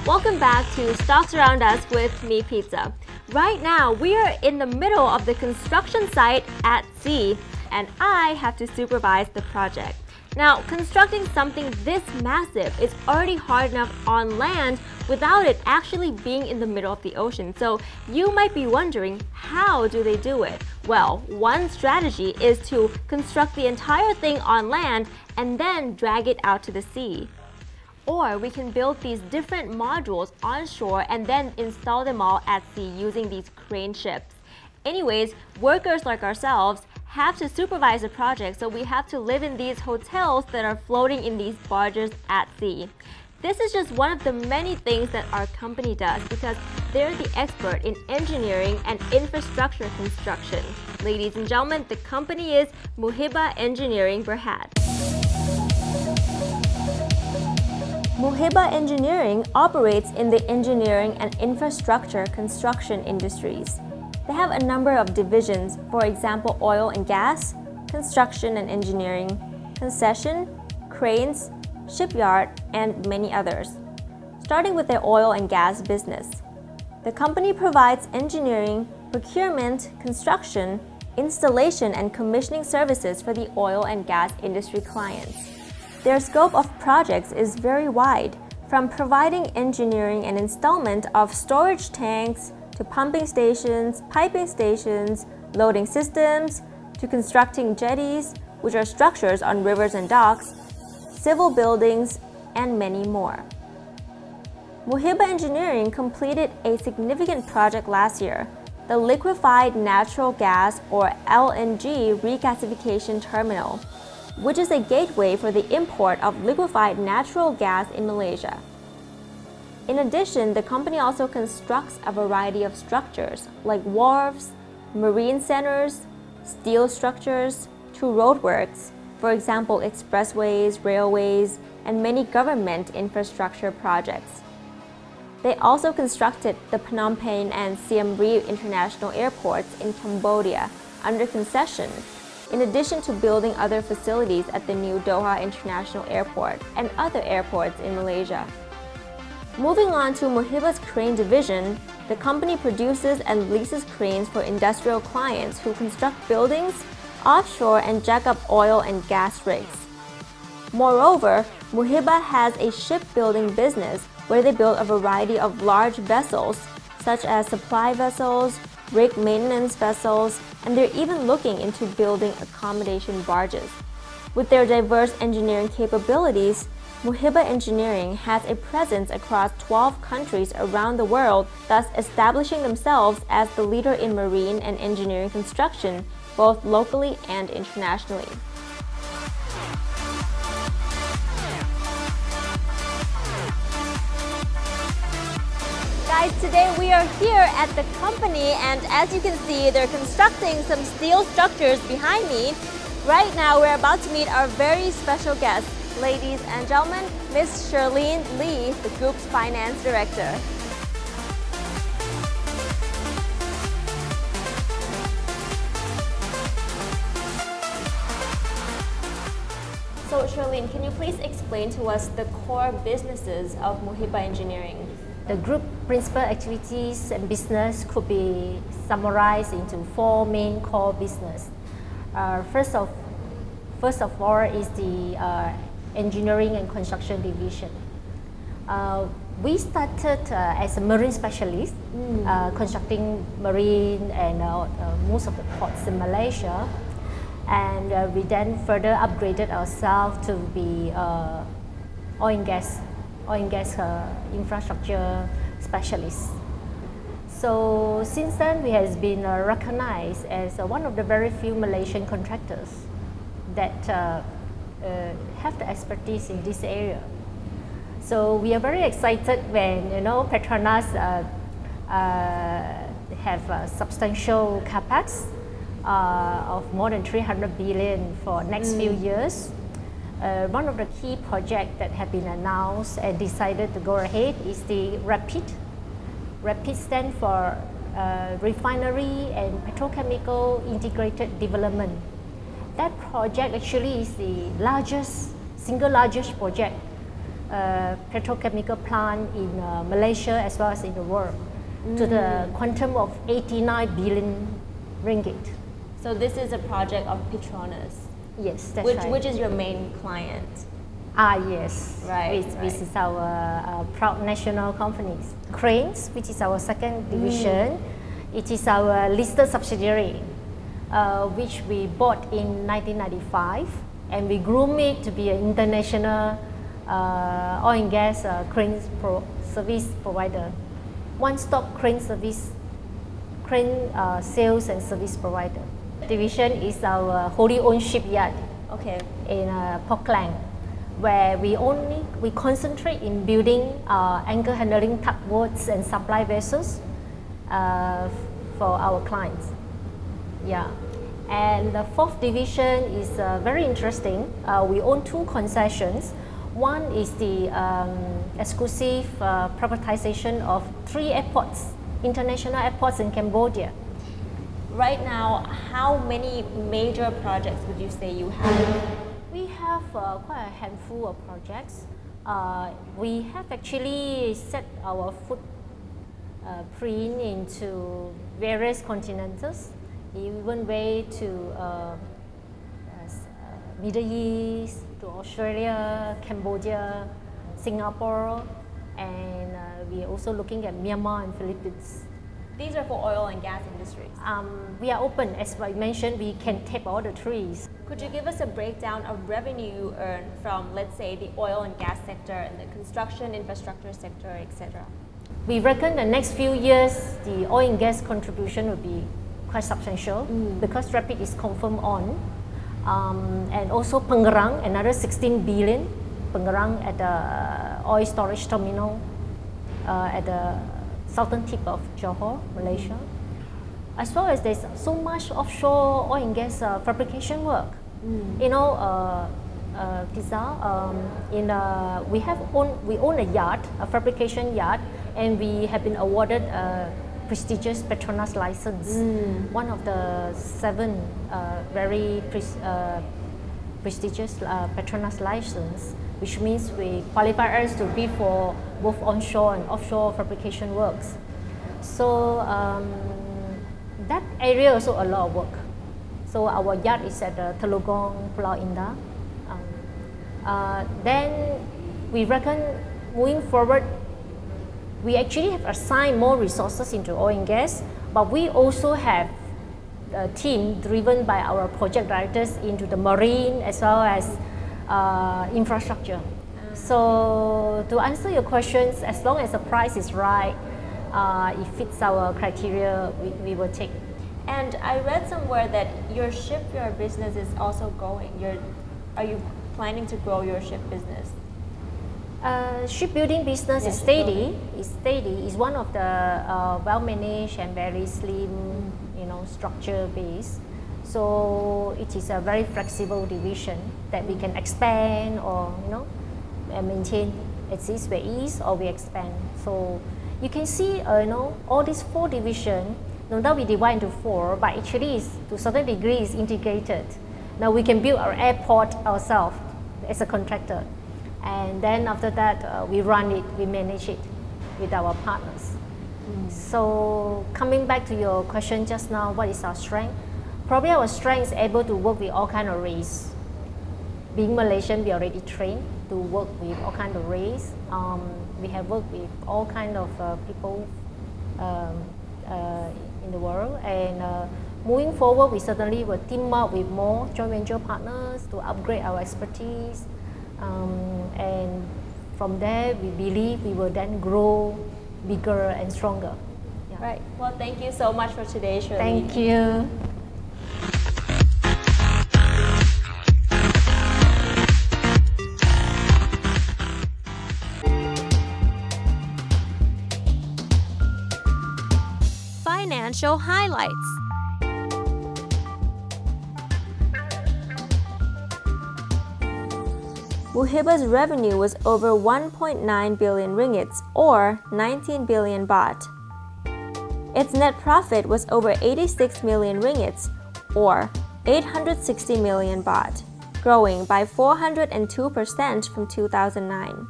Welcome back to Stocks Around Us with Me Pizza. Right now, we are in the middle of the construction site at sea, and I have to supervise the project. Now, constructing something this massive is already hard enough on land without it actually being in the middle of the ocean. So you might be wondering, how do they do it? Well, one strategy is to construct the entire thing on land and then drag it out to the sea. Or we can build these different modules on shore and then install them all at sea using these crane ships. Anyways, workers like ourselves have to supervise the project, so we have to live in these hotels that are floating in these barges at sea. This is just one of the many things that our company does because they're the expert in engineering and infrastructure construction. Ladies and gentlemen, the company is Muhibbah Engineering Berhad. Muhibbah Engineering operates in the engineering and infrastructure construction industries. They have a number of divisions, for example, oil and gas, construction and engineering, concession, cranes, shipyard, and many others. Starting with their oil and gas business. The company provides engineering, procurement, construction, installation, and commissioning services for the oil and gas industry clients. Their scope of projects is very wide, from providing engineering and installation of storage tanks to pumping stations, piping stations, loading systems, to constructing jetties, which are structures on rivers and docks, civil buildings, and many more. Muhibbah Engineering completed a significant project last year, the Liquefied Natural Gas or LNG regasification terminal, which is a gateway for the import of liquefied natural gas in Malaysia. In addition, the company also constructs a variety of structures like wharves, marine centers, steel structures, to roadworks, for example, expressways, railways, and many government infrastructure projects. They also constructed the Phnom Penh and Siem Reap international airports in Cambodia under concession, in addition to building other facilities at the new Doha International Airport and other airports in Malaysia. Moving on to Muhibbah's crane division, the company produces and leases cranes for industrial clients who construct buildings, offshore, and jack up oil and gas rigs. Moreover, Muhibbah has a shipbuilding business where they build a variety of large vessels, such as supply vessels, rig maintenance vessels, and they're even looking into building accommodation barges. With their diverse engineering capabilities, Muhibbah Engineering has a presence across 12 countries around the world, thus establishing themselves as the leader in marine and engineering construction, both locally and internationally. Guys, today we are here at the company, and as you can see, they're constructing some steel structures behind me. Right now, we're about to meet our very special guest. Ladies and gentlemen, Ms. Charlene Lee, the group's finance director. So Charlene, can you please explain to us the core businesses of Muhibbah Engineering? The group principal activities and business could be summarized into four main core business. First of all is the engineering and construction division. We started as a marine specialist, constructing marine and most of the ports in Malaysia, and we then further upgraded ourselves to be oil and gas infrastructure specialists. So since then, we have been recognized as one of the very few Malaysian contractors that have the expertise in this area. So we are very excited when Petronas have a substantial capex of more than 300 billion for next few years. One of the key projects that have been announced and decided to go ahead is the RAPID. RAPID stands for Refinery and Petrochemical Integrated Development. That project actually is the single largest project petrochemical plant in Malaysia as well as in the world, to the quantum of 89 billion ringgit. So this is a project of Petronas. Yes, that's right. Which is your main client? Yes. Right. Which is our proud national companies. Cranes, which is our second division, it is our listed subsidiary, which we bought in 1995, and we groom it to be an international oil and gas crane service provider, one-stop crane service, sales and service provider. Division is our wholly owned shipyard. Okay. In Port Klang, where we concentrate in building anchor handling tugboats and supply vessels for our clients. Yeah. And the fourth division is very interesting. We own two concessions. One is the exclusive privatization of 3 airports, international airports in Cambodia. Right now, how many major projects would you say you have? We have quite a handful of projects. We have actually set our footprint into various continents, even way to Middle East, to Australia, Cambodia, Singapore, and we are also looking at Myanmar and Philippines. These are for oil and gas industries. We are open, as I mentioned, we can tap all the trees. Could you give us a breakdown of revenue you earn from, let's say, the oil and gas sector and the construction, infrastructure sector, etc.? We reckon the next few years, the oil and gas contribution will be quite substantial because RAPID is confirmed on. And also Pengerang, another 16 billion, Pengerang at the oil storage terminal at the southern tip of Johor, Malaysia. As well as there's so much offshore oil and gas fabrication work. You know, we own a yard, a fabrication yard, and we have been awarded a prestigious Petronas license, one of the 7 very prestigious Petronas license, which means we qualify us to bid for both onshore and offshore fabrication works. So that area also a lot of work. So our yard is at Telogong, Pulau Indah. Then we reckon moving forward, we actually have assigned more resources into oil and gas, but we also have a team driven by our project directors into the marine as well as infrastructure. So to answer your questions, as long as the price is right, it fits our criteria, we will take. And I read somewhere that your shipyard business is also going. Are you planning to grow your ship business? Shipbuilding business is steady. It's one of the well-managed and very slim, structure base. So it is a very flexible division that we can expand or maintain exist where is or we expand. So you can see all these 4 divisions. Now we divide into 4, but actually is, to a certain degree is integrated. Now we can build our airport ourselves as a contractor. And then after that, we run it, we manage it with our partners. So coming back to your question just now, what is our strength? Probably our strength is able to work with all kinds of race. Being Malaysian, we already trained to work with all kinds of race. We have worked with all kinds of people in the world. And moving forward, we certainly will team up with more joint venture partners to upgrade our expertise. And from there, we believe we will then grow bigger and stronger. Yeah. Right. Well, thank you so much for today, Shirley. Thank you. financial highlights. Muhibbah's revenue was over 1.9 billion ringgits or 19 billion baht. Its net profit was over 86 million ringgits or 860 million baht, growing by 402% from 2009.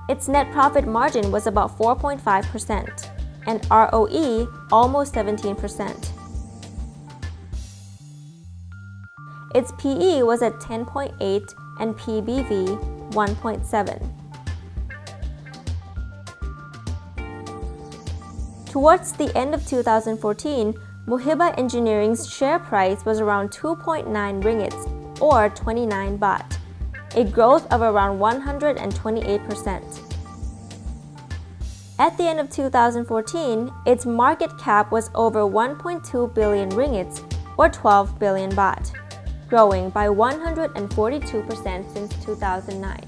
Its net profit margin was about 4.5% and ROE almost 17%. Its PE was at 10.8 and PBV 1.7. Towards the end of 2014, Muhibbah Engineering's share price was around 2.9 ringgits or 29 baht, a growth of around 128%. At the end of 2014, its market cap was over 1.2 billion ringgits or 12 billion baht, growing by 142% since 2009.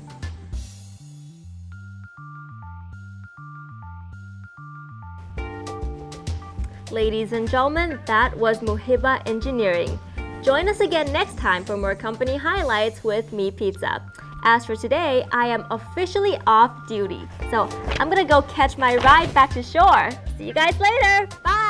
Ladies and gentlemen, that was Muhibbah Engineering. Join us again next time for more company highlights with Me Pizza. As for today, I am officially off duty, so I'm gonna go catch my ride back to shore. See you guys later. Bye!